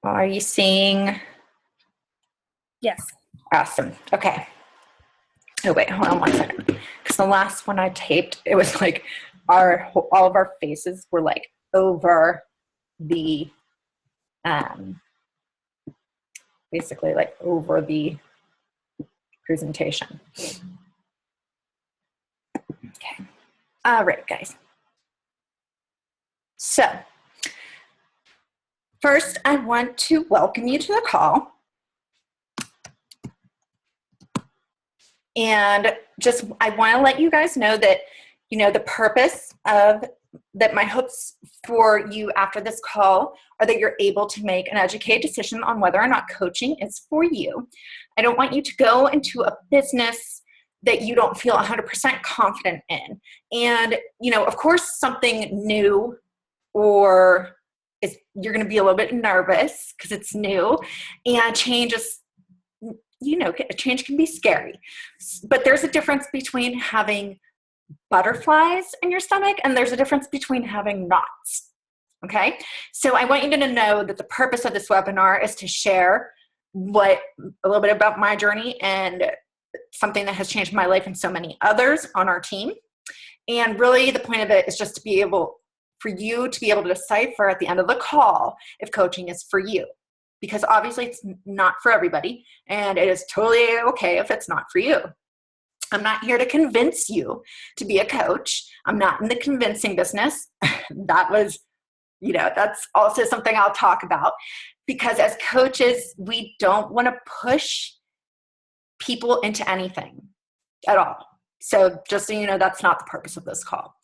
Are you seeing? Yes. Awesome. Okay. Oh, wait, hold on one second. Because the last one I taped, it was like all of our faces were like over the, basically like over the presentation. Okay. All right, guys. So first, I want to welcome you to the call. And just, I want to let you guys know that, the purpose of that, my hopes for you after this call are that you're able to make an educated decision on whether or not coaching is for you. I don't want you to go into a business that you don't feel 100% confident in. And, of course, something new or you're going to be a little bit nervous because it's new, and change is, change can be scary. But there's a difference between having butterflies in your stomach and there's a difference between having knots. Okay? So I want you to know that the purpose of this webinar is to share a little bit about my journey and something that has changed my life and so many others on our team. And really the point of it is just for you to be able to decipher at the end of the call if coaching is for you. Because obviously it's not for everybody, and it is totally okay if it's not for you. I'm not here to convince you to be a coach. I'm not in the convincing business. That's also something I'll talk about, because as coaches, we don't want to push people into anything at all. So just so you know, that's not the purpose of this call.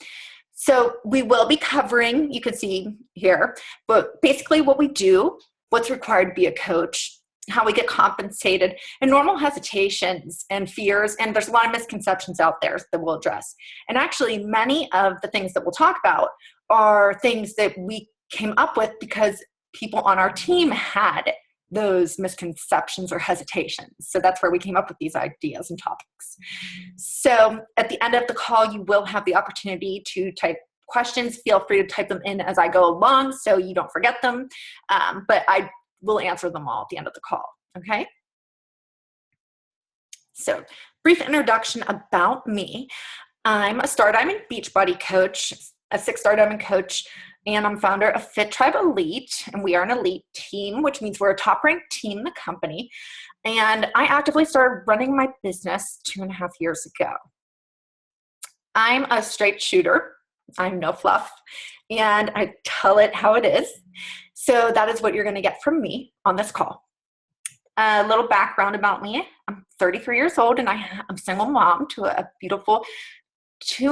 So we will be covering, you can see here, but basically what we do, what's required to be a coach, how we get compensated, and normal hesitations and fears. And there's a lot of misconceptions out there that we'll address. And actually, many of the things that we'll talk about are things that we came up with because people on our team had those misconceptions or hesitations. So that's where we came up with these ideas and topics. So at the end of the call, you will have the opportunity to type questions. Feel free to type them in as I go along so you don't forget them. But I will answer them all at the end of the call, okay? So brief introduction about me. I'm a Star Diamond Beachbody Coach, a 6-star Diamond Coach, and I'm founder of FitTRIBE Elite, and we are an elite team, which means we're a top-ranked team in the company. And I actively started running my business 2.5 years ago. I'm a straight shooter. I'm no fluff, and I tell it how it is. So that is what you're going to get from me on this call. A little background about me. I'm 33 years old, and I'm a single mom to a beautiful she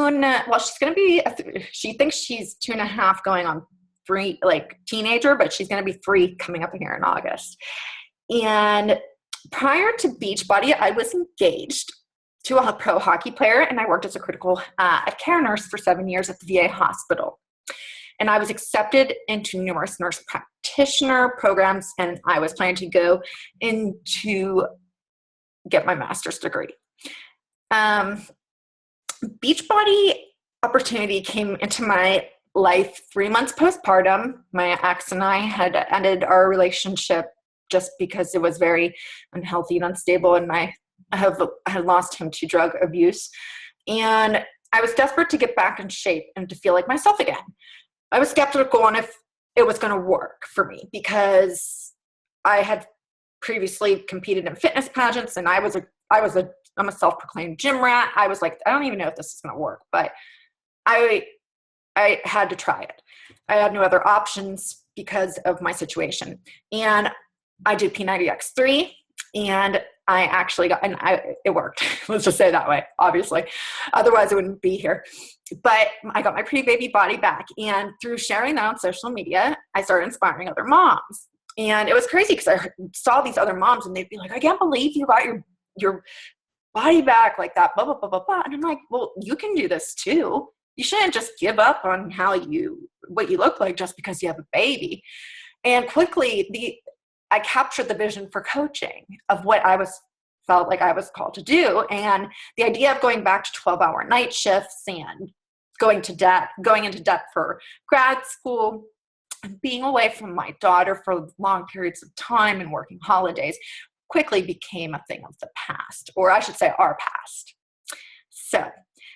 thinks she's 2.5 going on 3, like teenager, but she's going to be 3 coming up here in August. And prior to Beachbody, I was engaged to a pro hockey player, and I worked as a critical care nurse for 7 years at the VA hospital. And I was accepted into numerous nurse practitioner programs, and I was planning to go in to get my master's degree. Beachbody opportunity came into my life 3 months postpartum. My ex and I had ended our relationship just because it was very unhealthy and unstable, and I had lost him to drug abuse. And I was desperate to get back in shape and to feel like myself again. I was skeptical on if it was going to work for me because I had previously competed in fitness pageants, and I'm a self-proclaimed gym rat. I was like, I don't even know if this is going to work, but I had to try it. I had no other options because of my situation. And I did P90X3, and I actually got, it worked. Let's just say it that way, obviously. Otherwise, I wouldn't be here. But I got my pre-baby body back. And through sharing that on social media, I started inspiring other moms. And it was crazy because I saw these other moms, and they'd be like, I can't believe you got your body back like that, blah, blah, blah, blah, blah. And I'm like, well, you can do this too. You shouldn't just give up on what you look like just because you have a baby. And quickly, I captured the vision for coaching of what felt like I was called to do. And the idea of going back to 12-hour night shifts and going into debt for grad school being away from my daughter for long periods of time and working holidays quickly became a thing of the past, or I should say our past. So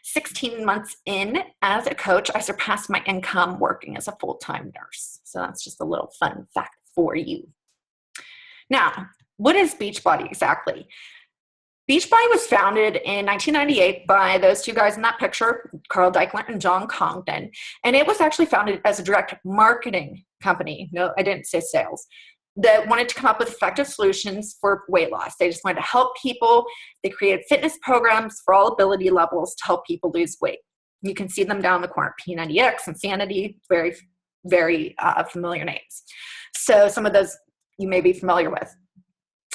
16 months in as a coach, I surpassed my income working as a full-time nurse. So that's just a little fun fact for you. Now, what is Beachbody exactly? Beachbody was founded in 1998 by those two guys in that picture, Carl Deichler and John Congdon. And it was actually founded as a direct marketing company. No, I didn't say sales. That wanted to come up with effective solutions for weight loss. They just wanted to help people. They created fitness programs for all ability levels to help people lose weight. You can see them down the corner, P90X, Insanity, very, very familiar names. So some of those you may be familiar with.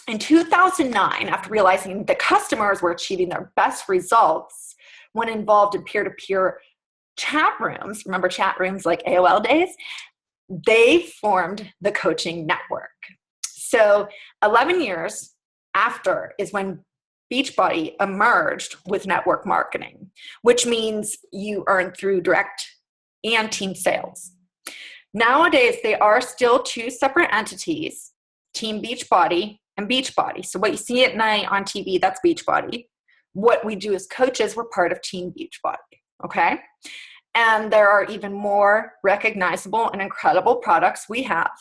In 2009, after realizing the customers were achieving their best results when involved in peer-to-peer chat rooms, remember chat rooms like AOL days, they formed the coaching network. So 11 years after is when Beachbody emerged with network marketing, which means you earn through direct and team sales. Nowadays, they are still two separate entities, Team Beachbody and Beachbody. So what you see at night on TV, that's Beachbody. What we do as coaches, we're part of Team Beachbody, okay? And there are even more recognizable and incredible products we have,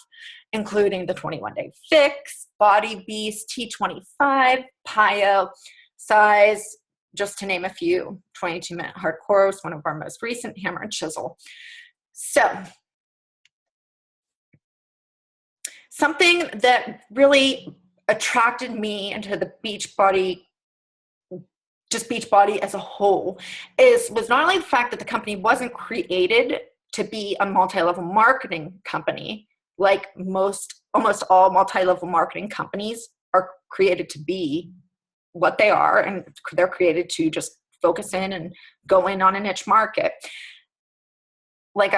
including the 21-Day Fix, Body Beast, T25, Pio, Size, just to name a few. 22-Minute Hardcore is one of our most recent, Hammer and Chisel. So something that really attracted me into the Beachbody, just Beachbody as a whole, was not only the fact that the company wasn't created to be a multi-level marketing company, like almost all multi-level marketing companies are created to be what they are, and they're created to just focus in and go in on a niche market. Like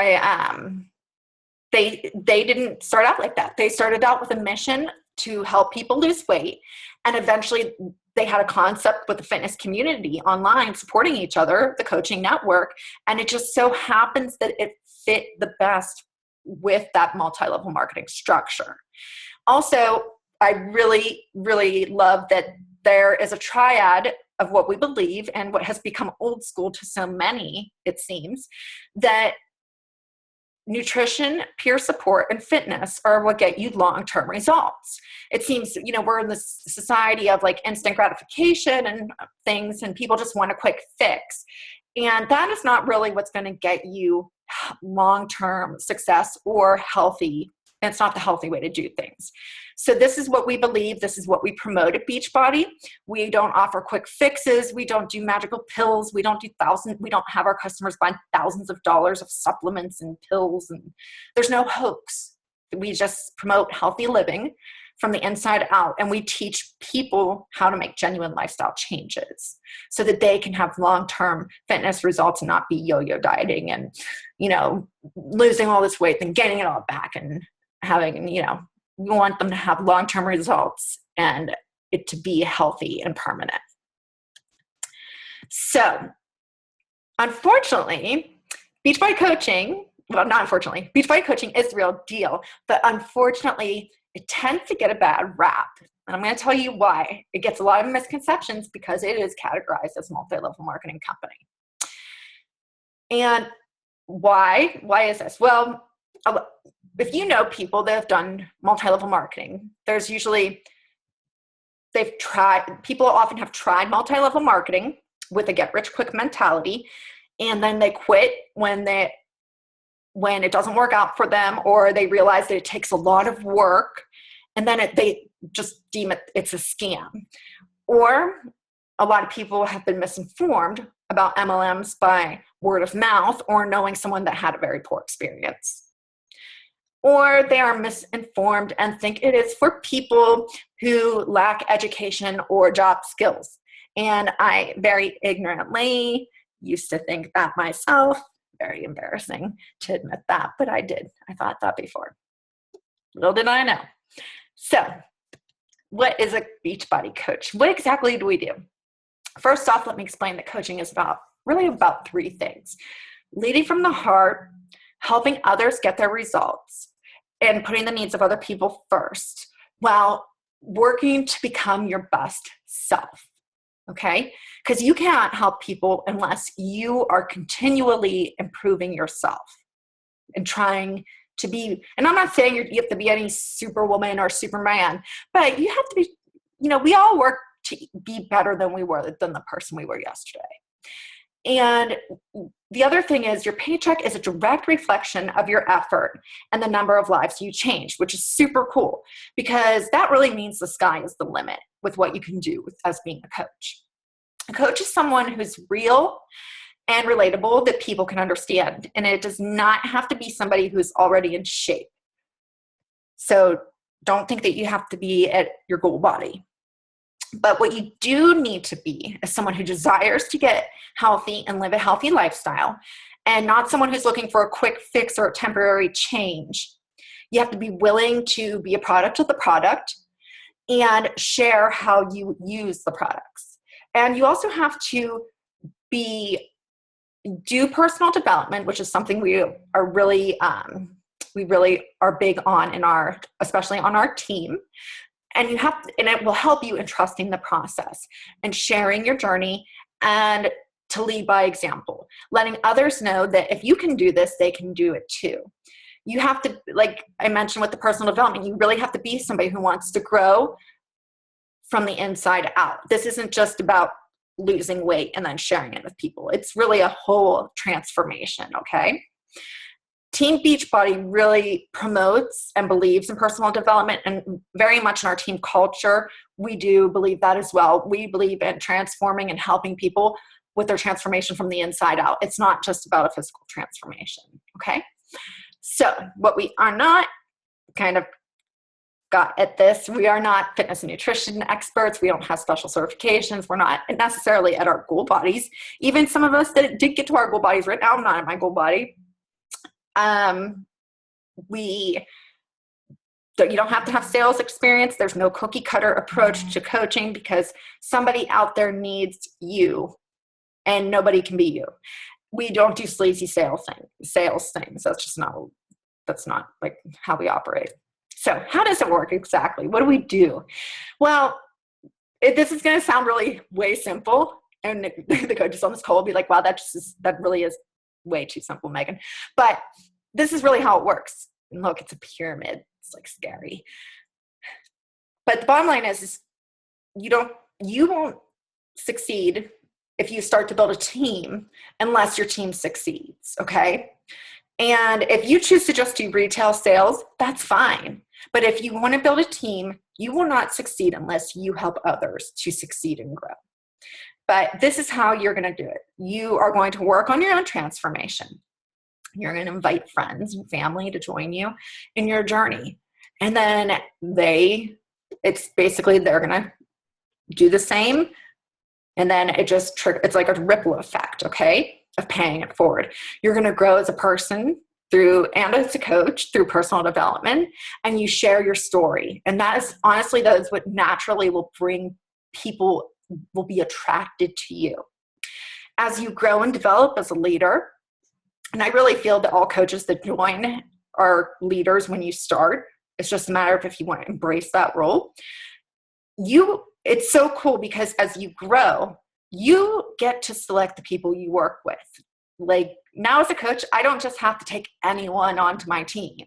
they didn't start out like that. They started out with a mission to help people lose weight, and eventually they had a concept with the fitness community online supporting each other, the coaching network, and it just so happens that it fit the best with that multi-level marketing structure. Also, I really, really love that there is a triad of what we believe and what has become old school to so many, it seems, that nutrition, peer support, and fitness are what get you long-term results. It seems, we're in this society of like instant gratification and things, and people just want a quick fix. And that is not really what's going to get you long-term success or healthy. And it's not the healthy way to do things. So this is what we believe. This is what we promote at Beachbody. We don't offer quick fixes. We don't do magical pills. We don't have our customers buy thousands of dollars of supplements and pills. And there's no hoax. We just promote healthy living from the inside out. And we teach people how to make genuine lifestyle changes so that they can have long-term fitness results and not be yo-yo dieting and, losing all this weight and gaining it all back and having, we want them to have long-term results and it to be healthy and permanent. So, unfortunately, Beachbody coaching, Beachbody coaching is the real deal, but unfortunately, it tends to get a bad rap. And I'm going to tell you why. It gets a lot of misconceptions because it is categorized as a multi-level marketing company. And why? Why is this? Well, if you know people that have done multi-level marketing, there's usually, people often have tried multi-level marketing with a get-rich-quick mentality, and then they quit when it doesn't work out for them, or they realize that it takes a lot of work, and then they just deem it's a scam. Or a lot of people have been misinformed about MLMs by word of mouth or knowing someone that had a very poor experience. Or they are misinformed and think it is for people who lack education or job skills. And I very ignorantly used to think that myself. Very embarrassing to admit that, but I did. I thought that before. Little did I know. So, what is a Beachbody coach? What exactly do we do? First off, let me explain that coaching is really about three things: leading from the heart, helping others get their results, and putting the needs of other people first while working to become your best self. Okay? Because you can't help people unless you are continually improving yourself and trying to be, and I'm not saying you have to be any superwoman or superman, but you have to be, we all work to be better than the person we were yesterday. And the other thing is your paycheck is a direct reflection of your effort and the number of lives you change, which is super cool because that really means the sky is the limit with what you can do as being a coach. A coach is someone who's real and relatable that people can understand. And it does not have to be somebody who's already in shape. So don't think that you have to be at your goal body. But what you do need to be is someone who desires to get healthy and live a healthy lifestyle, and not someone who's looking for a quick fix or a temporary change. You have to be willing to be a product of the product and share how you use the products. And you also have to do personal development, which is something we really are big on especially on our team. And it will help you in trusting the process and sharing your journey and to lead by example, letting others know that if you can do this, they can do it too. You have to, like I mentioned with the personal development, you really have to be somebody who wants to grow from the inside out. This isn't just about losing weight and then sharing it with people. It's really a whole transformation, okay? Team Beachbody really promotes and believes in personal development, and very much in our team culture, we do believe that as well. We believe in transforming and helping people with their transformation from the inside out. It's not just about a physical transformation, okay? So what we are not kind of got at this, we are not fitness and nutrition experts. We don't have special certifications. We're not necessarily at our goal bodies. Even some of us that did get to our goal bodies right now, I'm not at my goal body. You don't have to have sales experience. There's no cookie cutter approach to coaching because somebody out there needs you and nobody can be you. We don't do sleazy sales things. That's not like how we operate. So how does it work exactly? What do we do? Well, this is going to sound really way simple. And the coaches on this call will be like, wow, that really is way too simple, Megan. But this is really how it works. And look, it's a pyramid. It's like scary. But the bottom line is you won't succeed if you start to build a team unless your team succeeds, okay? And if you choose to just do retail sales, that's fine. But if you want to build a team, you will not succeed unless you help others to succeed and grow. But this is how you're going to do it. You are going to work on your own transformation. You're going to invite friends and family to join you in your journey. And then they're going to do the same. And then it's like a ripple effect, okay, of paying it forward. You're going to grow as a person and as a coach through personal development, and you share your story. And that is what naturally will bring people will be attracted to you. As you grow and develop as a leader, and I really feel that all coaches that join are leaders when you start. It's just a matter of if you want to embrace that role. It's so cool because as you grow, you get to select the people you work with. Like now as a coach, I don't just have to take anyone onto my team.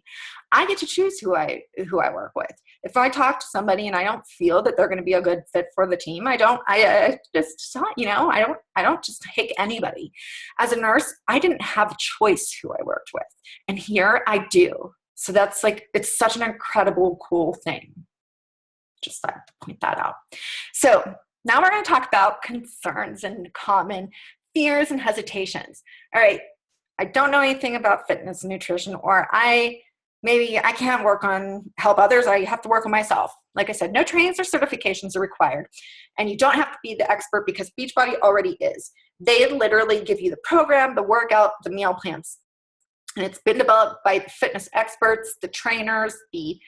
I get to choose who I work with. If I talk to somebody and I don't feel that they're going to be a good fit for the team, I don't just take anybody. As a nurse, I didn't have a choice who I worked with. And here I do. So that's it's such an incredible, cool thing. Just like to point that out. So now we're going to talk about concerns and common fears and hesitations. All right. I don't know anything about fitness and nutrition, or maybe I can't help others. I have to work on myself. Like I said, no trainings or certifications are required. And you don't have to be the expert because Beachbody already is. They literally give you the program, the workout, the meal plans. And it's been developed by the fitness experts, the trainers, the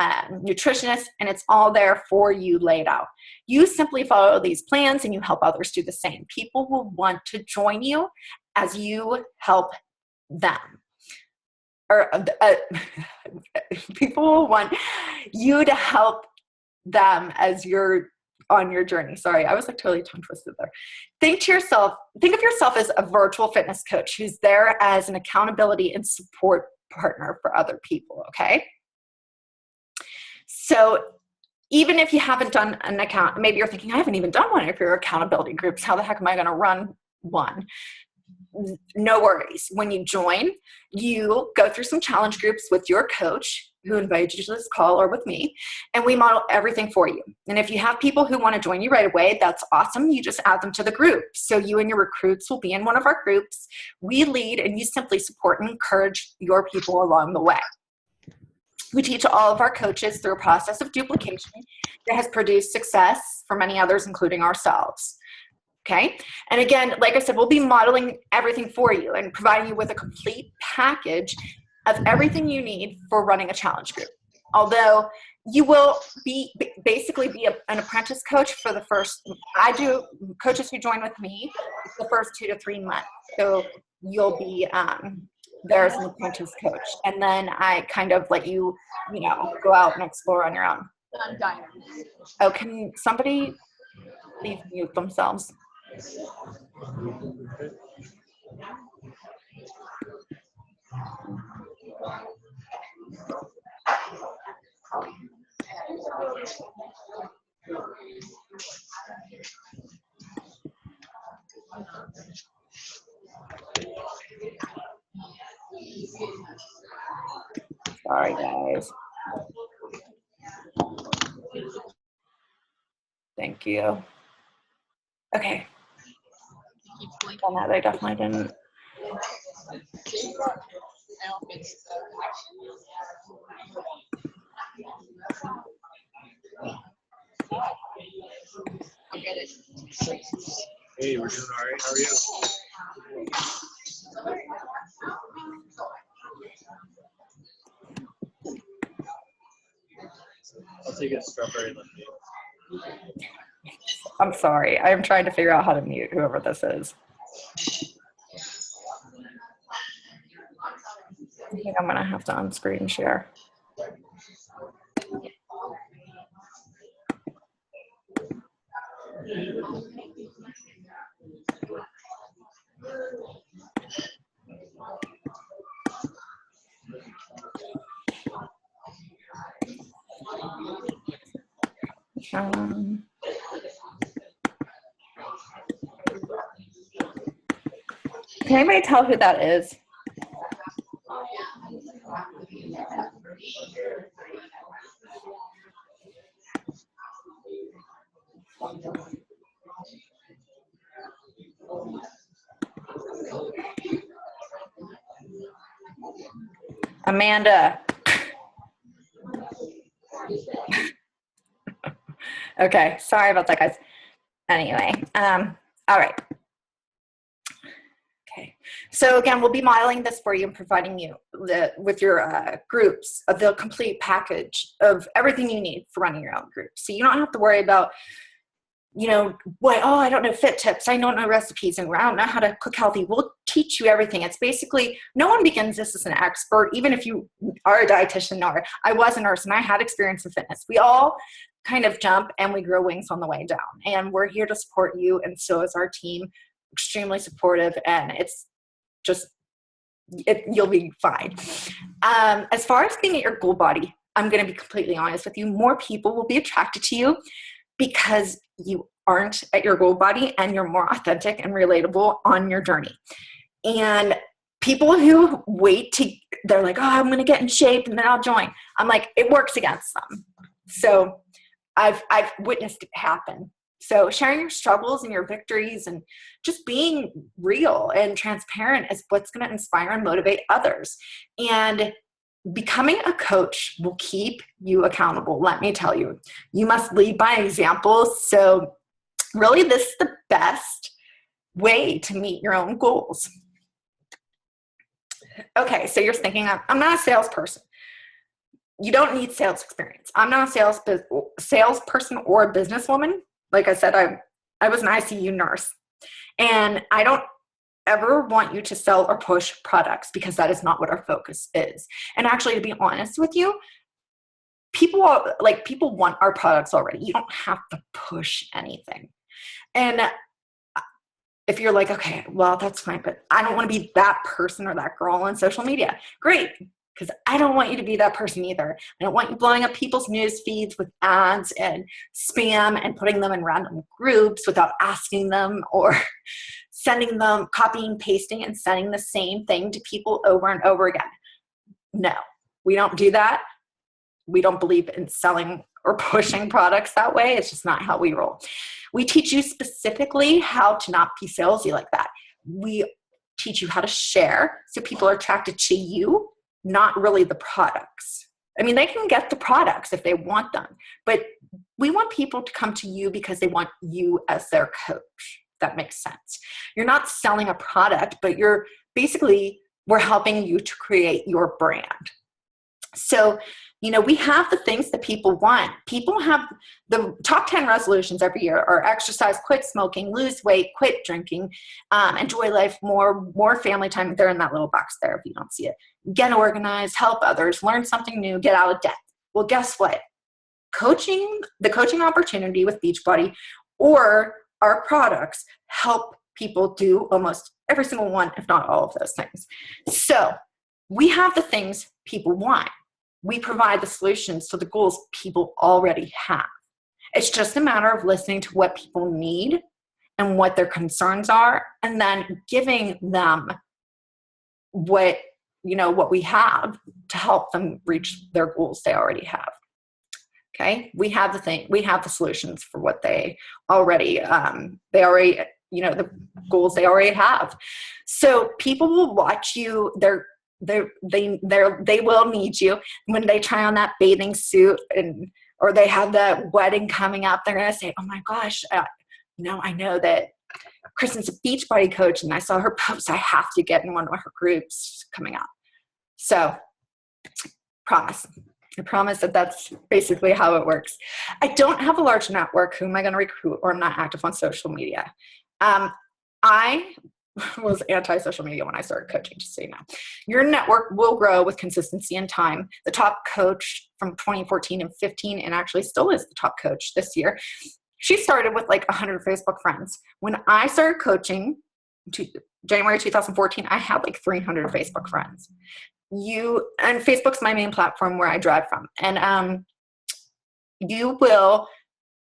nutritionists, and it's all there for you laid out. You simply follow these plans and you help others do the same. People will want to join you as you help them. or people will want you to help them as you're on your journey. Sorry, I was like totally tongue twisted there. Think of yourself as a virtual fitness coach who's there as an accountability and support partner for other people, okay? So even if you haven't done an account, maybe you're thinking, I haven't even done one of your accountability groups. How the heck am I going to run one? No worries. When you join, you go through some challenge groups with your coach who invited you to this call or with me, and we model everything for you. And if you have people who want to join you right away, that's awesome. You just add them to the group. So you and your recruits will be in one of our groups. We lead and you simply support and encourage your people along the way. We teach all of our coaches through a process of duplication that has produced success for many others, including ourselves. Okay. And again, like I said, we'll be modeling everything for you and providing you with a complete package of everything you need for running a challenge group. Although you will basically be an apprentice coach for the first, I do coaches who join with me the first 2 to 3 months. So you'll be there as an apprentice coach. And then I kind of let you, go out and explore on your own. Oh, can somebody please mute themselves? Sorry, guys. Thank you. Okay. Well, no, they definitely didn't. Hey, we're doing all right. How are you? I'll take a strawberry lemonade. I'm sorry. I'm trying to figure out how to mute whoever this is. I think I'm going to have to unscreen share. Can anybody tell who that is? Amanda. Okay, sorry about that, guys. Anyway, all right. Okay, so again, we'll be modeling this for you and providing you with your groups of the complete package of everything you need for running your own group. So you don't have to worry about, I don't know fit tips, I don't know recipes, and I don't know how to cook healthy. We'll teach you everything. It's basically, no one begins this as an expert, even if you are a dietitian or I was a nurse and I had experience in fitness. We all kind of jump and we grow wings on the way down, and we're here to support you, and so is our team. Extremely supportive, and it's just you'll be fine. As far as being at your goal body, I'm going to be completely honest with you. More people will be attracted to you because you aren't at your goal body and you're more authentic and relatable on your journey. And people who they're like, oh, I'm going to get in shape and then I'll join. I'm like, it works against them. So I've witnessed it happen. So sharing your struggles and your victories and just being real and transparent is what's going to inspire and motivate others. And becoming a coach will keep you accountable. Let me tell you, you must lead by example. So really, this is the best way to meet your own goals. Okay, so you're thinking, I'm not a salesperson. You don't need sales experience. I'm not a salesperson or a businesswoman. Like I said, I was an ICU nurse, and I don't ever want you to sell or push products, because that is not what our focus is. And actually, to be honest with you, people want our products already. You don't have to push anything. And if you're like, okay, well, that's fine, but I don't want to be that person or that girl on social media. Great, because I don't want you to be that person either. I don't want you blowing up people's news feeds with ads and spam and putting them in random groups without asking them, or sending them, copying, pasting, and sending the same thing to people over and over again. No, we don't do that. We don't believe in selling or pushing products that way. It's just not how we roll. We teach you specifically how to not be salesy like that. We teach you how to share so people are attracted to you, not really the products. I mean, they can get the products if they want them, but we want people to come to you because they want you as their coach. That makes sense. You're not selling a product, but we're helping you to create your brand. So, we have the things that people want. People have the top 10 resolutions every year are exercise, quit smoking, lose weight, quit drinking, enjoy life more family time. They're in that little box there if you don't see it. Get organized, help others, learn something new, get out of debt. Well, guess what? The coaching opportunity with Beachbody or our products help people do almost every single one, if not all of those things. So we have the things people want. We provide the solutions to the goals people already have. It's just a matter of listening to what people need and what their concerns are, and then giving them what we have to help them reach their goals they already have. Okay, we have the solutions for what the goals they already have. So people will watch you. They will need you when they try on that bathing suit or they have that wedding coming up. They're gonna say, "Oh my gosh, I know that Kristen's a Beachbody coach, and I saw her post. I have to get in one of her groups coming up." So, I promise that that's basically how it works. I don't have a large network. Who am I going to recruit? Or I'm not active on social media. I was anti-social media when I started coaching, just so you know. Your network will grow with consistency and time. The top coach from 2014 and 15, and actually still is the top coach this year, she started with like 100 Facebook friends. When I started coaching, January 2014, I had like 300 Facebook friends. And Facebook's my main platform where I drive from. And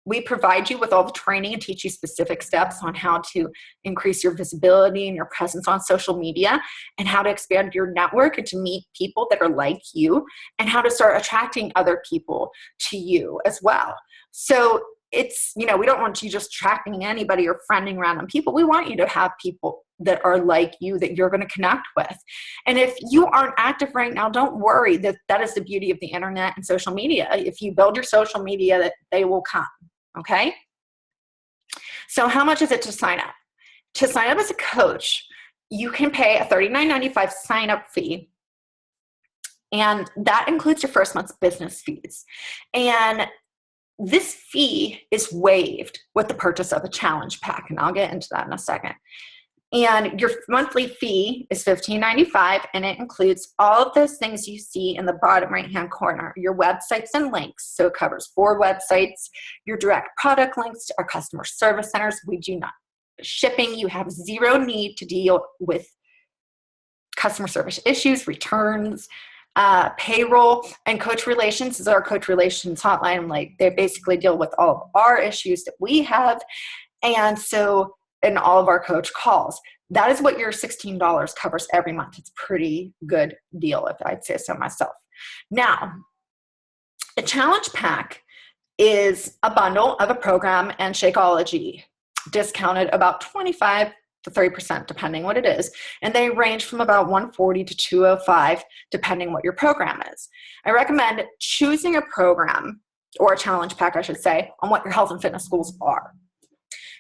we provide you with all the training and teach you specific steps on how to increase your visibility and your presence on social media, and how to expand your network and to meet people that are like you, and how to start attracting other people to you as well. So it's, we don't want you just attracting anybody or friending random people. We want you to have people that are like you that you're going to connect with. And if you aren't active right now, don't worry. That is the beauty of the internet and social media. If you build your social media, that they will come. Okay. So how much is it to sign up? To sign up as a coach, you can pay a $39.95 sign up fee. And that includes your first month's business fees. And this fee is waived with the purchase of a challenge pack. And I'll get into that in a second. And your monthly fee is $15.95, and it includes all of those things you see in the bottom right-hand corner, your websites and links. So it covers 4 websites, your direct product links to our customer service centers. We do not shipping. You have zero need to deal with customer service issues, returns, payroll, and coach relations is our coach relations hotline. Like, they basically deal with all of our issues that we have. And so in all of our coach calls, that is what your $16 covers every month. It's a pretty good deal, if I'd say so myself. Now, a challenge pack is a bundle of a program and Shakeology, discounted about 25 to 30%, depending what it is. And they range from about $140 to $205, depending what your program is. I recommend choosing a program, or a challenge pack, I should say, on what your health and fitness goals are.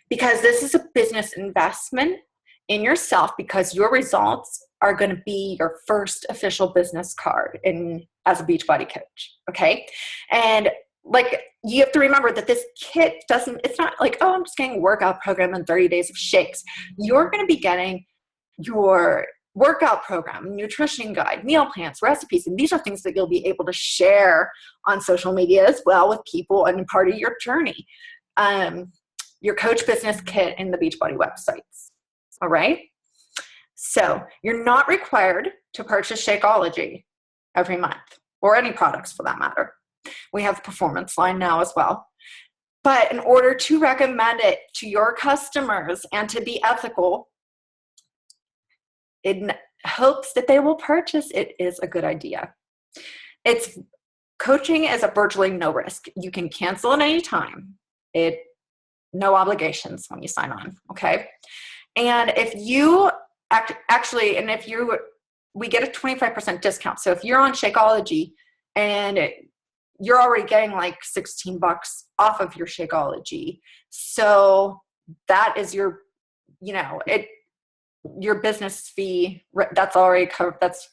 Because this is a business investment in yourself, because your results are going to be your first official business card as a Beachbody coach. Okay. And like, you have to remember that this kit it's not like, oh, I'm just getting a workout program and 30 days of shakes. You're going to be getting your workout program, nutrition guide, meal plans, recipes, and these are things that you'll be able to share on social media as well with people and part of your journey. Your coach business kit in the Beachbody websites. All right. So you're not required to purchase Shakeology every month, or any products for that matter. We have performance line now as well. But in order to recommend it to your customers and to be ethical, in hopes that they will purchase, it is a good idea. Coaching is a virtually no risk. You can cancel at any time. No obligations when you sign on, okay? And if you we get a 25% discount. So if you're on Shakeology and you're already getting like $16 off of your Shakeology, so that is your business fee. That's already covered. That's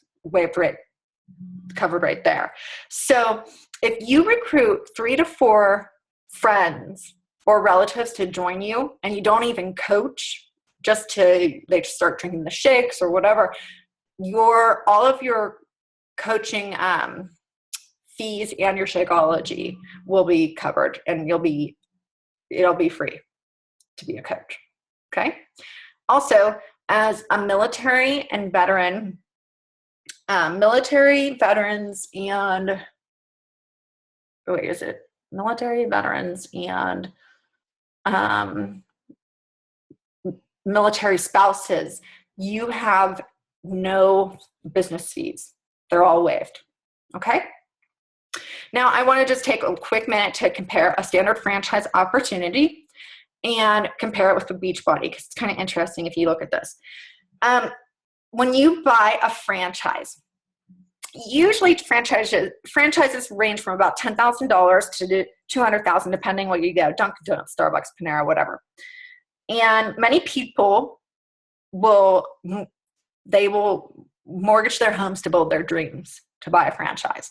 covered right there. So if you recruit 3 to 4 friends or relatives to join you, and you don't even coach, they start drinking the shakes or whatever, all of your coaching fees and your Shakeology will be covered, and it'll be free to be a coach. Okay. Also, as a military and veteran, military veterans and military spouses, you have no business fees. They're all waived. Okay. Now, I want to just take a quick minute to compare a standard franchise opportunity and compare it with the Beachbody, because it's kind of interesting if you look at this. When you buy a franchise, usually franchises range from about $10,000 to $200,000, depending what you get, Dunkin' Donuts, Starbucks, Panera, whatever. And many people will mortgage their homes to build their dreams to buy a franchise.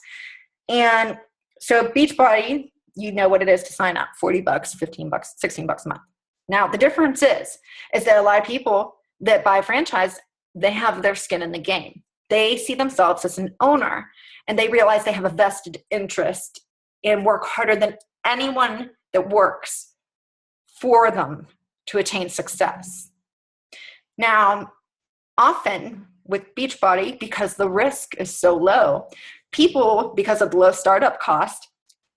And so Beachbody, you know what it is to sign up, $40, $15, $16 a month. Now, the difference is that a lot of people that buy a franchise, they have their skin in the game. They see themselves as an owner, and they realize they have a vested interest and work harder than anyone that works for them to attain success. Now, often with Beachbody, because the risk is so low, people, because of the low startup cost,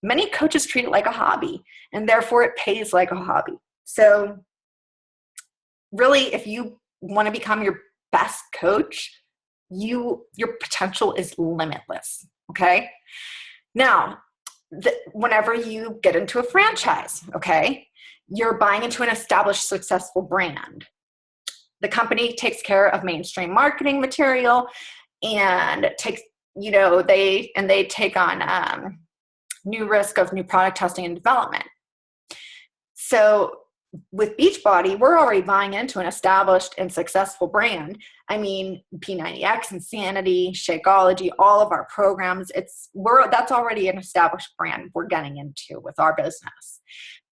many coaches treat it like a hobby, and therefore it pays like a hobby. So really, if you want to become your best coach, your potential is limitless. Okay. Now, whenever you get into a franchise, okay, you're buying into an established, successful brand. The company takes care of mainstream marketing material and they take on new risk of new product testing and development. So with Beachbody, we're already buying into an established and successful brand. I mean, P90X, Insanity, Shakeology, all of our programs, that's already an established brand we're getting into with our business.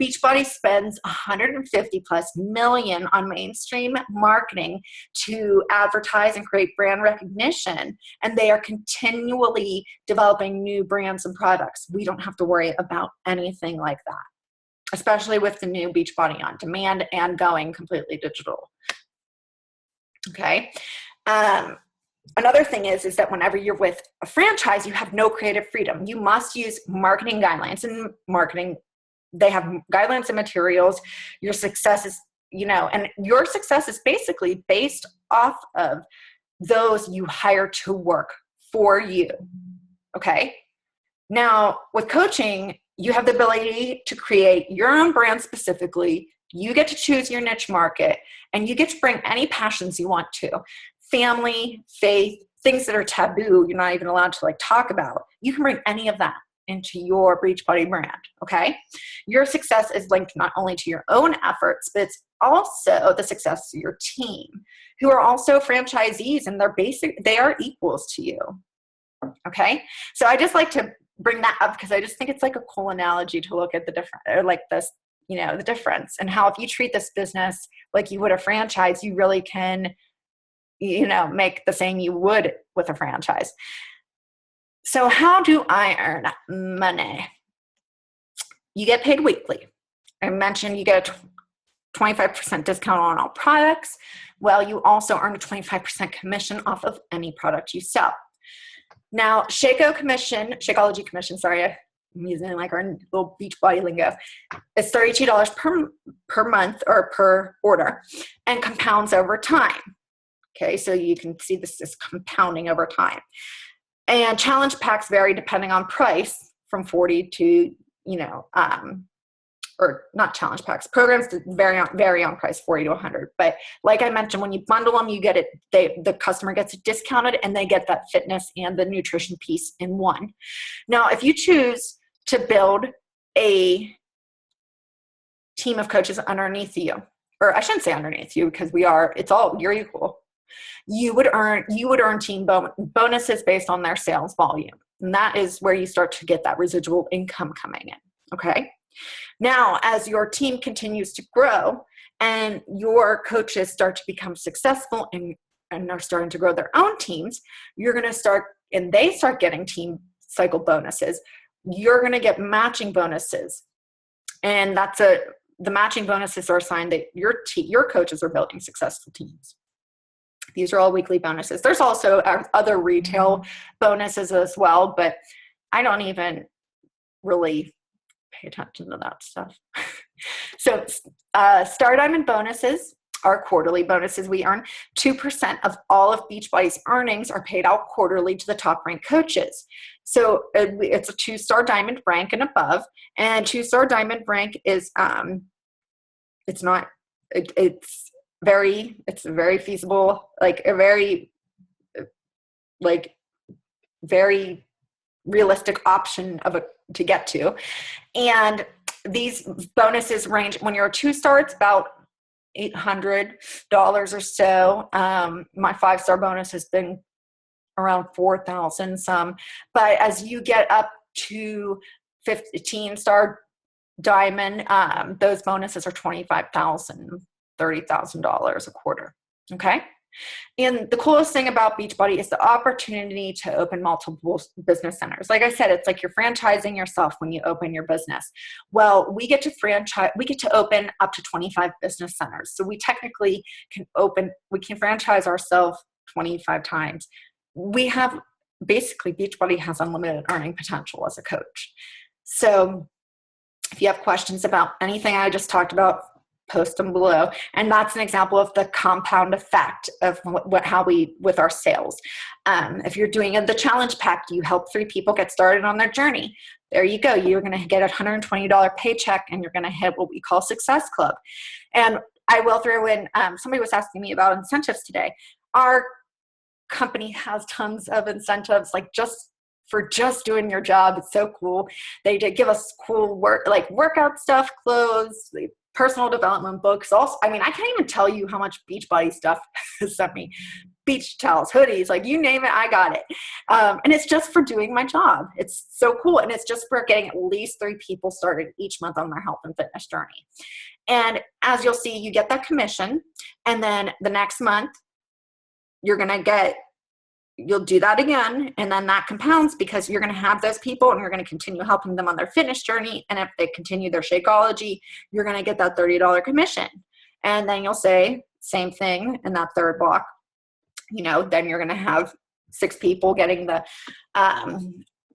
Beachbody spends $150+ million on mainstream marketing to advertise and create brand recognition, and they are continually developing new brands and products. We don't have to worry about anything like that, especially with the new Beachbody On Demand and going completely digital. Okay. Another thing is that whenever you're with a franchise, you have no creative freedom. You must use marketing guidelines, and marketing, they have guidelines and materials. Your success is, and your success is basically based off of those you hire to work for you. Okay. Now with coaching, you have the ability to create your own brand specifically. You get to choose your niche market, and you get to bring any passions you want to. Family, faith, things that are taboo, you're not even allowed to talk about. You can bring any of that into your Beachbody brand, okay? Your success is linked not only to your own efforts, but it's also the success of your team, who are also franchisees, and they are equals to you, okay? So I just like to bring that up because I just think it's a cool analogy to look at the difference, and how if you treat this business like you would a franchise, you really can make the same you would with a franchise. So how do I earn money? You get paid weekly. I mentioned you get a 25% discount on all products. Well, you also earn a 25% commission off of any product you sell. Now, Shakeology commission, sorry, I'm using like our little Beachbody lingo, is $32 per month or per order and compounds over time. Okay, so you can see this is compounding over time. And challenge packs vary depending on price from 40 to, or not challenge packs, programs vary on price, 40 to 100. But like I mentioned, when you bundle them, you get it, the customer gets it discounted and they get that fitness and the nutrition piece in one. Now, if you choose to build a team of coaches underneath you, or I shouldn't say underneath you because you're equal. You would earn team bonuses based on their sales volume. And that is where you start to get that residual income coming in. Okay. Now, as your team continues to grow and your coaches start to become successful and are starting to grow their own teams, they start getting team cycle bonuses. You're going to get matching bonuses. And the matching bonuses are a sign that your coaches are building successful teams. These are all weekly bonuses. There's also other retail bonuses as well, but I don't even really pay attention to that stuff. So Star Diamond bonuses are quarterly bonuses. We earn 2% of all of Beachbody's earnings are paid out quarterly to the top ranked coaches. So it's a 2-star diamond rank and above. And 2-star diamond rank is it's very feasible, very realistic option to get to. And these bonuses range, when you're a 2-star, it's about $800 or so. My 5-star bonus has been around $4,000 some, but as you get up to 15-star diamond, those bonuses are $25,000, $30,000 a quarter. Okay. And the coolest thing about Beachbody is the opportunity to open multiple business centers. Like I said, it's like you're franchising yourself when you open your business. Well, we get to open up to 25 business centers. So we technically we can franchise ourselves 25 times. Beachbody has unlimited earning potential as a coach. So if you have questions about anything I just talked about, post them below. And that's an example of the compound effect of with our sales. If you're doing the challenge pack, you help 3 people get started on their journey. There you go. You're going to get a $120 paycheck and you're going to hit what we call Success Club. And I will throw in, somebody was asking me about incentives today. Our company has tons of incentives, for just doing your job. It's so cool. They did give us cool workout stuff, clothes, personal development books. Also, I can't even tell you how much Beachbody stuff has sent me. Beach towels, hoodies, you name it, I got it. And it's just for doing my job. It's so cool. And it's just for getting at least 3 people started each month on their health and fitness journey. And as you'll see, you get that commission. And then the next month, you'll do that again, and then that compounds because you're going to have those people and you're going to continue helping them on their fitness journey. And if they continue their Shakeology, you're going to get that $30 commission. And then you'll say same thing in that third block. Then you're going to have 6 people getting the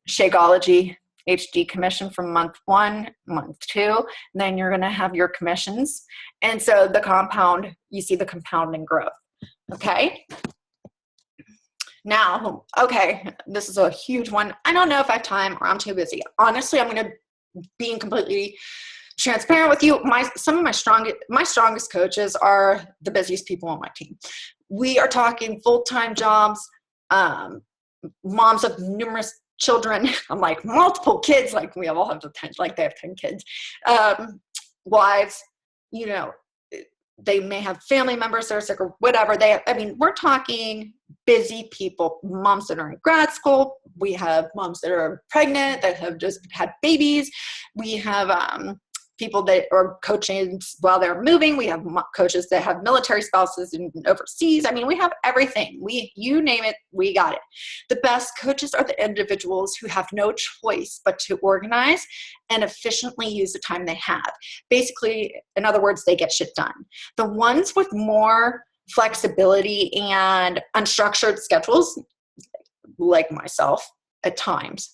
Shakeology HD commission from month 1, month 2. And then you're going to have your commissions. And so you see the compounding growth. Okay. Now, this is a huge one. I don't know if I have time or I'm too busy. Honestly, I'm going to be completely transparent with you. Some of my strongest coaches are the busiest people on my team. We are talking full-time jobs, moms of numerous children. I'm multiple kids. We all have 10, they have 10 kids. Wives, they may have family members that are sick or whatever. We're talking busy people, moms that are in grad school. We have moms that are pregnant, that have just had babies. We have people that are coaching while they're moving. We have coaches that have military spouses and overseas. I mean, we have everything. You name it, we got it. The best coaches are the individuals who have no choice but to organize and efficiently use the time they have. Basically, in other words, they get shit done. The ones with more flexibility and unstructured schedules, like myself, at times,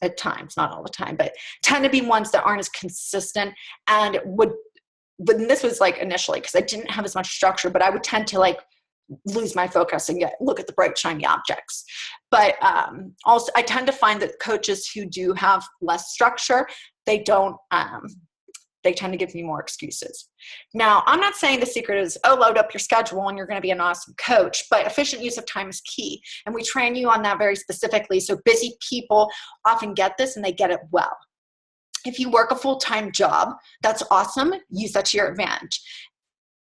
not all the time, but tend to be ones that aren't as consistent and but this was like initially because I didn't have as much structure, but I would tend to like lose my focus and look at the bright, shiny objects. But also I tend to find that coaches who do have less structure, they tend to give me more excuses. Now, I'm not saying the secret is, load up your schedule and you're going to be an awesome coach, but efficient use of time is key. And we train you on that very specifically. So busy people often get this and they get it well. If you work a full-time job, that's awesome. Use that to your advantage.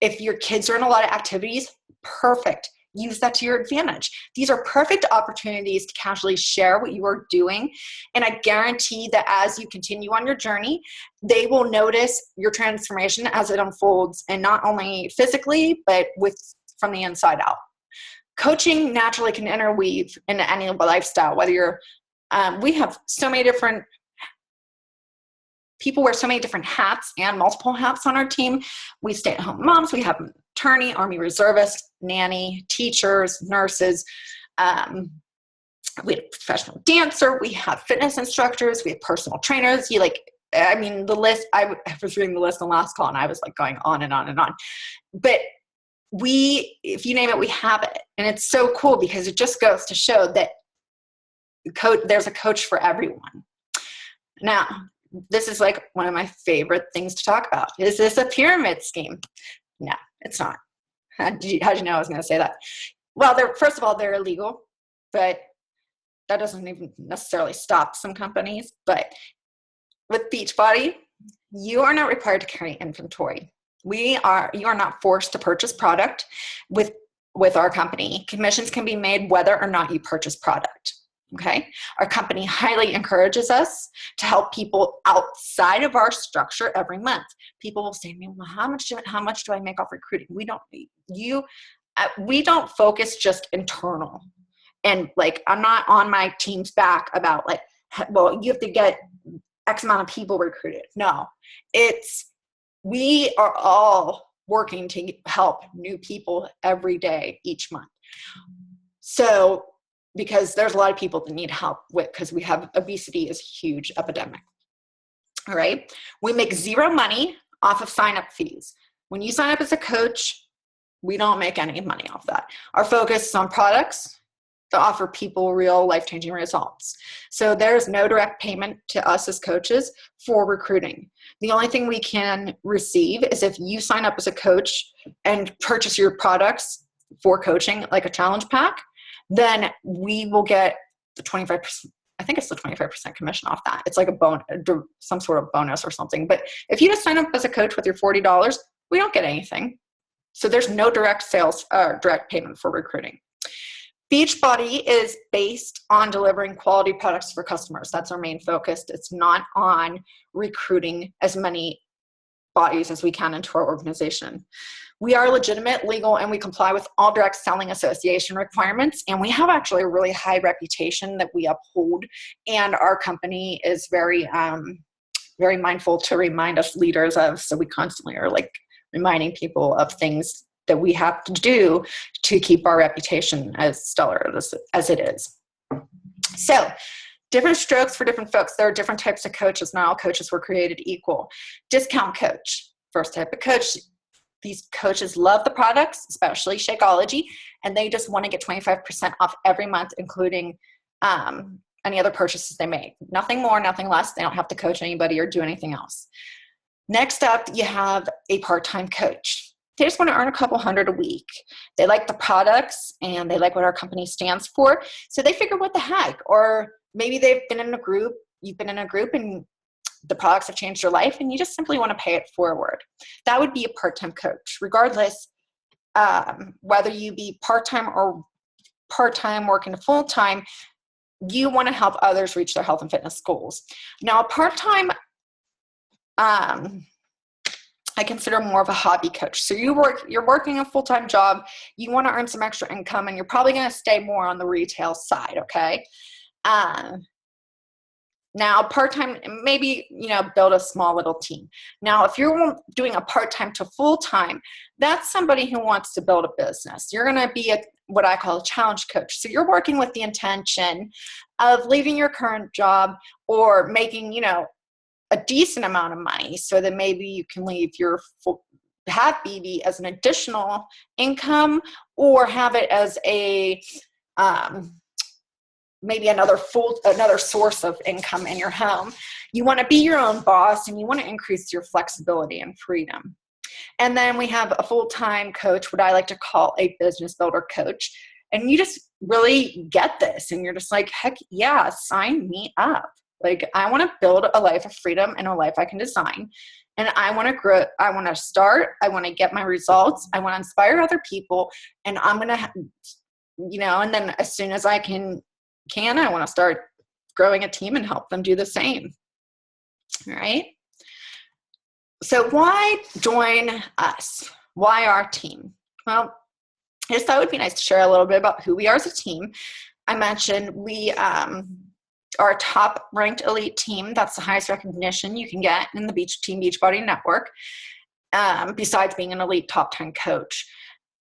If your kids are in a lot of activities, perfect. Use that to your advantage. These are perfect opportunities to casually share what you are doing. And I guarantee that as you continue on your journey, they will notice your transformation as it unfolds, and not only physically, but from the inside out. Coaching naturally can interweave into any lifestyle, whether you're, we have so many different people wear so many different hats and multiple hats on our team. We stay-at-home moms, we have attorney, Army reservist, nanny, teachers, nurses. We have a professional dancer. We have fitness instructors. We have personal trainers. The list, I was reading the list on the last call and I was like going on and on and on. But if you name it, we have it. And it's so cool because it just goes to show that there's a coach for everyone. Now, this is like one of my favorite things to talk about. Is this a pyramid scheme? No, it's not. How'd you know I was going to say that? Well, first of all, they're illegal, but that doesn't even necessarily stop some companies. But with Beachbody, you are not required to carry inventory. You are not forced to purchase product with our company. Commissions can be made whether or not you purchase product. Okay. Our company highly encourages us to help people outside of our structure every month. People will say to me, well, how much do I make off recruiting? We don't focus just internal. And like, I'm not on my team's back about like, well, you have to get X amount of people recruited. No, we are all working to help new people every day, each month. So, because there's a lot of people that need help because we have obesity is a huge epidemic. All right. We make zero money off of sign-up fees. When you sign up as a coach, we don't make any money off that. Our focus is on products that offer people real life-changing results. So there's no direct payment to us as coaches for recruiting. The only thing we can receive is if you sign up as a coach and purchase your products for coaching, like a challenge pack, then we will get the 25%. I think it's the 25% commission off that. It's like some sort of bonus or something. But if you just sign up as a coach with your $40, we don't get anything. So there's no direct sales or direct payment for recruiting. Beachbody is based on delivering quality products for customers. That's our main focus. It's not on recruiting as many bodies as we can into our organization. We are legitimate, legal, and we comply with all direct selling association requirements. And we have actually a really high reputation that we uphold. And our company is very, very mindful to remind us leaders of. So we constantly are like reminding people of things that we have to do to keep our reputation as stellar as it is. So different strokes for different folks. There are different types of coaches. Not all coaches were created equal. Discount coach, first type of coach. These coaches love the products, especially Shakeology, and they just want to get 25% off every month, including any other purchases they make. Nothing more, nothing less. They don't have to coach anybody or do anything else. Next up, you have a part-time coach. They just want to earn a couple hundred a week. They like the products and they like what our company stands for. So they figure, what the heck? Or maybe they've been in a group, you've been in a group and the products have changed your life and you just simply want to pay it forward. That would be a part-time coach. Regardless, whether you be part-time or part-time working full-time, you want to help others reach their health and fitness goals. Now, a part-time I consider more of a hobby coach. So you're working a full-time job, you want to earn some extra income, and you're probably going to stay more on the retail side, okay? Now, part-time, maybe, build a small little team. Now, if you're doing a part-time to full-time, that's somebody who wants to build a business. You're going to be what I call a challenge coach. So you're working with the intention of leaving your current job or making, a decent amount of money so that maybe you can leave have BB as an additional income, or have it as a, maybe another source of income in your home. You want to be your own boss, and you want to increase your flexibility and freedom. And then we have a full-time coach, what I like to call a business builder coach. And you just really get this, and you're just like, heck yeah, sign me up. Like, I want to build a life of freedom and a life I can design. And I want to grow. I want to start. I want to get my results. I want to inspire other people. And I'm going to, and then as soon as I can, I want to start growing a team and help them do the same. All right. So why join us? Why our team? Well, I just thought it would be nice to share a little bit about who we are as a team. I mentioned we are a top ranked elite team. That's the highest recognition you can get in the Team Beachbody network, besides being an elite top 10 coach.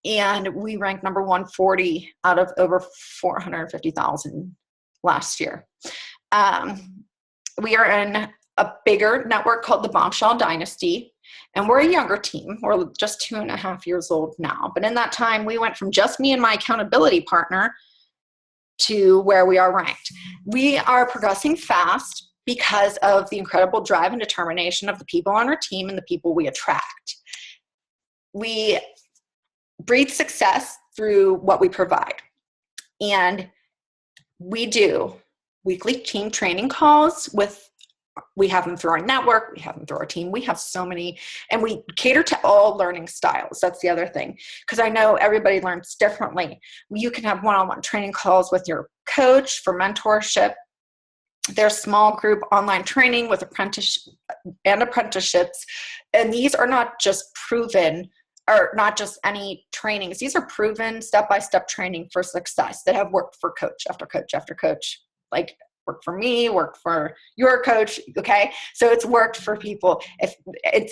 And we ranked number 140 out of over 450,000 last year. We are in a bigger network called the Bombshell Dynasty, and we're a younger team. We're just 2.5 years old now. But in that time, we went from just me and my accountability partner to where we are ranked. We are progressing fast because of the incredible drive and determination of the people on our team and the people we attract. We breathe success through what we provide. And we do weekly team training calls we have them through our network, we have them through our team. We have so many, and we cater to all learning styles. That's the other thing, because I know everybody learns differently. You can have one-on-one training calls with your coach for mentorship. There's small group online training with apprenticeships. And these are not just proven, or not just any trainings. These are proven step-by-step training for success that have worked for coach after coach after coach. Like, work for me, work for your coach. Okay. So it's worked for people. I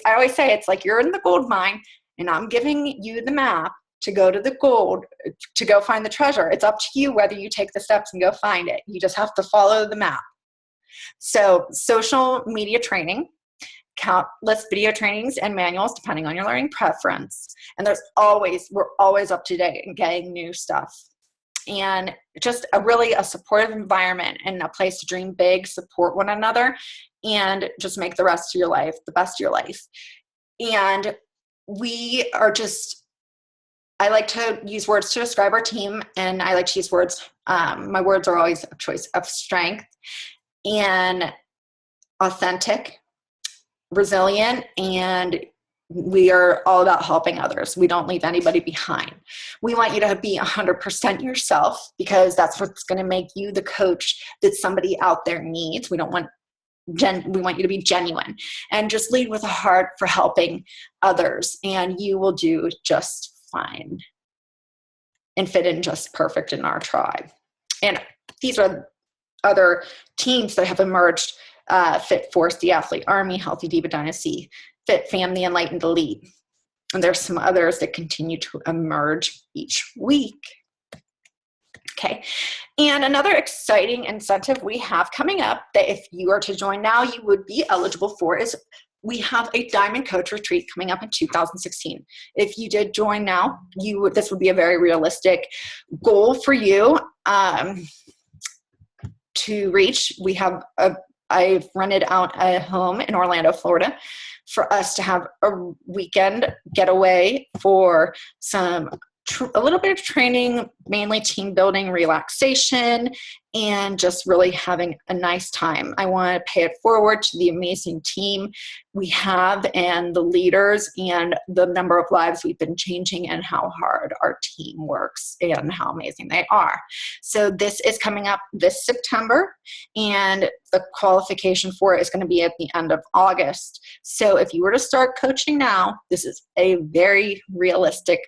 always say it's like you're in the gold mine and I'm giving you the map to go to the gold, to go find the treasure. It's up to you whether you take the steps and go find it. You just have to follow the map. So social media training, countless video trainings and manuals, depending on your learning preference. And we're always up to date and getting new stuff. And just a supportive environment and a place to dream big, support one another, and just make the rest of your life the best of your life. And we are I like to use words to describe our team, and I like to use words. My words are always a choice of strength and authentic, resilient, and we are all about helping others. We don't leave anybody behind. We want you to be 100% yourself, because that's what's going to make you the coach that somebody out there needs. We want you to be genuine and just lead with a heart for helping others, and you will do just fine and fit in just perfect in our tribe. And these are other teams that have emerged: Fit Force, the Athlete Army, Healthy Diva Dynasty, Fit Fam, the Enlightened Elite. And there's some others that continue to emerge each week. Okay. And another exciting incentive we have coming up that if you are to join now, you would be eligible for, is we have a Diamond Coach Retreat coming up in 2016. If you did join now, this would be a very realistic goal for you to reach. I've rented out a home in Orlando, Florida, for us to have a weekend getaway for some a little bit of training, mainly team building, relaxation, and just really having a nice time. I want to pay it forward to the amazing team we have and the leaders and the number of lives we've been changing and how hard our team works and how amazing they are. So this is coming up this September, and the qualification for it is going to be at the end of August. So if you were to start coaching now, this is a very realistic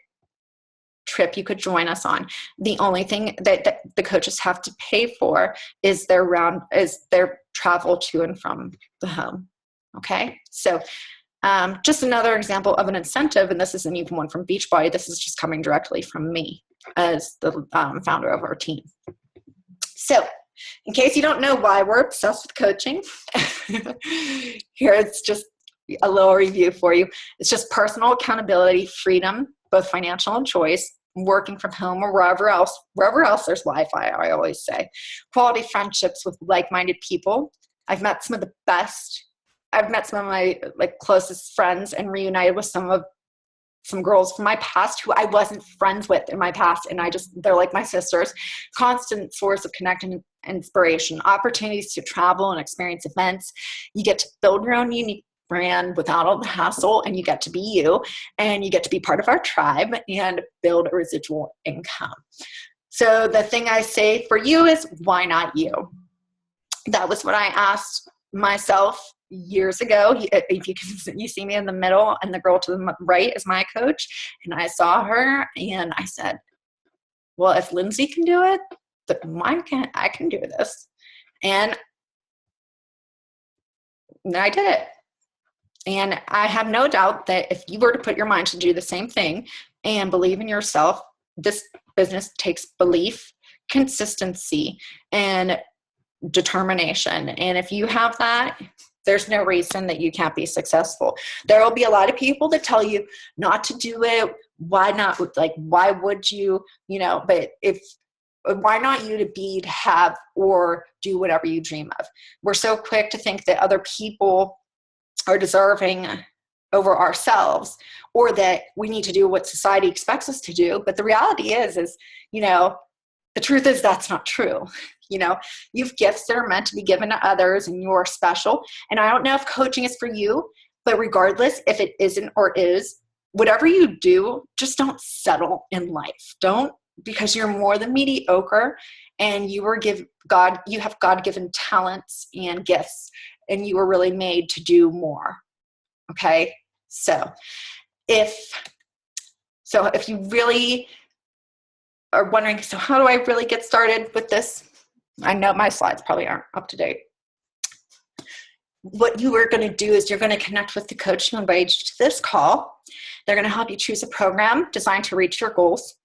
trip you could join us on. The only thing that the coaches have to pay for is their travel to and from the home. Okay, so just another example of an incentive, and this isn't even one from Beachbody. This is just coming directly from me as the founder of our team. So in case you don't know why we're obsessed with coaching, here it's just a little review for you. It's just personal accountability, freedom, both financial and choice, working from home or wherever else there's Wi-Fi, I always say. Quality friendships with like-minded people. I've met some of my closest friends and reunited with some girls from my past who I wasn't friends with in my past, and they're like my sisters. Constant source of connection and inspiration. Opportunities to travel and experience events. You get to build your own unique brand without all the hassle, and you get to be you, and you get to be part of our tribe and build a residual income. So the thing I say for you is, why not you? That was what I asked myself years ago. If you see me in the middle, and the girl to the right is my coach, and I saw her and I said, well, if Lindsay can do it, then why can't I can do this? And I did it. And I have no doubt that if you were to put your mind to do the same thing and believe in yourself, this business takes belief, consistency, and determination. And if you have that, there's no reason that you can't be successful. There will be a lot of people that tell you not to do it. Why not? Like, why would you, but why not you to have, or do whatever you dream of? We're so quick to think that other people are deserving over ourselves, or that we need to do what society expects us to do. But the reality is, the truth is that's not true. You have gifts that are meant to be given to others, and you're special. And I don't know if coaching is for you, but regardless, if it isn't or is, whatever you do, just don't settle in life. Don't, because you're more than mediocre, and you have God-given talents and gifts, and you were really made to do more. Okay? So if you really are wondering, so how do I really get started with this? I know my slides probably aren't up to date. What you are going to do is you're going to connect with the coach who invited you to this call. They're going to help you choose a program designed to reach your goals,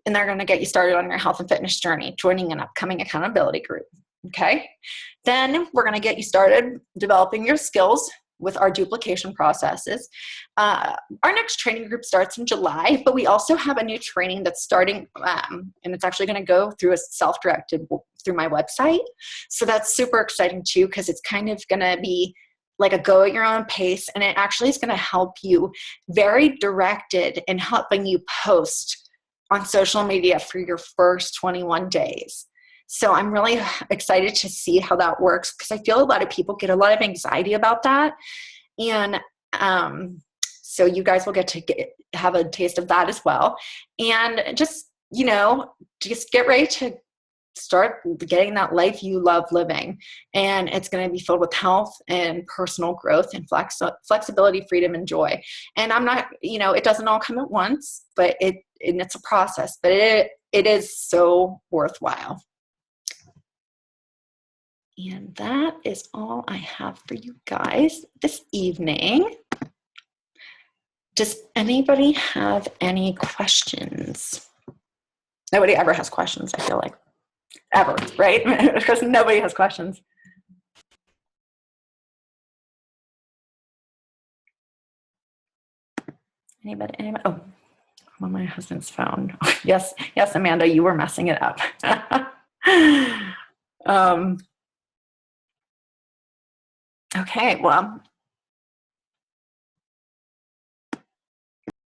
and they're going to get you started on your health and fitness journey, joining an upcoming accountability group. Okay? Then we're going to get you started developing your skills with our duplication processes. Our next training group starts in July, but we also have a new training that's starting, and it's actually going to go through a self-directed through my website. So that's super exciting too, because it's kind of going to be like a go at your own pace, and it actually is going to help you very directed in helping you post on social media for your first 21 days. So I'm really excited to see how that works, because I feel a lot of people get a lot of anxiety about that. And so you guys will get to have a taste of that as well. And just get ready to start getting that life you love living. And it's going to be filled with health and personal growth and flexibility, freedom, and joy. And I'm not, it doesn't all come at once, but it's a process, but it is so worthwhile. And that is all I have for you guys this evening. Does anybody have any questions? Nobody ever has questions, I feel like. Ever, right? Because nobody has questions. Anybody? Oh, I'm on my husband's phone. Yes, Amanda, you were messing it up. Okay, well,